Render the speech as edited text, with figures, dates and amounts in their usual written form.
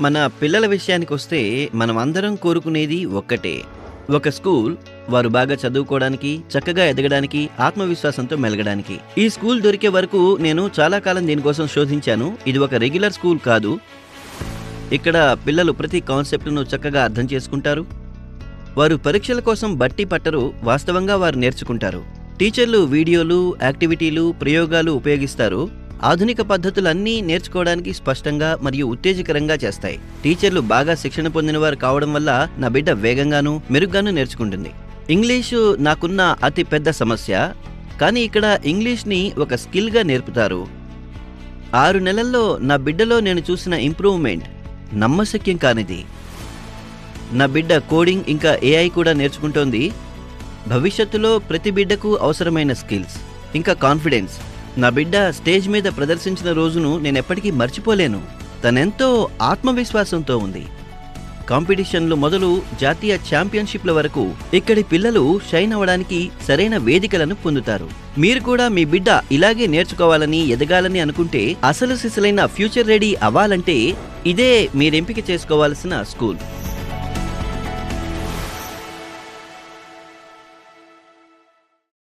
మన పిల్లల విషయానికొస్తే మనం అందరం కోరుకునేది ఒక్కటే. ఒక స్కూల్ వారు బాగా చదువుకోవడానికి, చక్కగా ఎదగడానికి, ఆత్మవిశ్వాసంతో మెలగడానికి. ఈ స్కూల్ దొరికే వరకు నేను చాలా కాలం దీనికోసం శోధించాను. ఇది ఒక రెగ్యులర్ స్కూల్ కాదు. ఇక్కడ పిల్లలు ప్రతి కాన్సెప్ట్ను చక్కగా అర్థం చేసుకుంటారు. వారు పరీక్షల కోసం బట్టి పట్టరు, వాస్తవంగా వారు నేర్చుకుంటారు. టీచర్లు వీడియోలు, యాక్టివిటీలు, ప్రయోగాలు ఉపయోగిస్తారు. ఆధునిక పద్ధతులన్నీ నేర్చుకోవడానికి స్పష్టంగా మరియు ఉత్తేజకరంగా చేస్తాయి. టీచర్లు బాగా శిక్షణ పొందినవారు కావడం వల్ల నా బిడ్డ వేగంగాను, మెరుగ్గాను నేర్చుకుంటుంది. ఇంగ్లీషు నాకున్న అతి పెద్ద సమస్య, కానీ ఇక్కడ ఇంగ్లీష్ని ఒక స్కిల్గా నేర్పుతారు. 6 నెలల్లో నా బిడ్డలో నేను చూసిన ఇంప్రూవ్మెంట్ నమ్మశక్యం కానిది. నా బిడ్డ కోడింగ్ ఇంకా AI కూడా నేర్చుకుంటోంది. భవిష్యత్తులో ప్రతి బిడ్డకు అవసరమైన స్కిల్స్ ఇంకా కాన్ఫిడెన్స్ నా బిడ్డ స్టేజ్ మీద ప్రదర్శించిన రోజును నేనెప్పటికీ మర్చిపోలేను. తనెంతో ఆత్మవిశ్వాసంతో ఉంది. కాంపిటీషన్లు మొదలు జాతీయ ఛాంపియన్షిప్ల వరకు ఇక్కడి పిల్లలు షైన్ అవ్వడానికి సరైన వేదికలను పొందుతారు. మీరు కూడా మీ బిడ్డ ఇలాగే నేర్చుకోవాలని, ఎదగాలని అనుకుంటే, అసలు సిసలైన ఫ్యూచర్ రెడీ అవ్వాలంటే ఇదే మీరెంపిక చేసుకోవాల్సిన స్కూల్.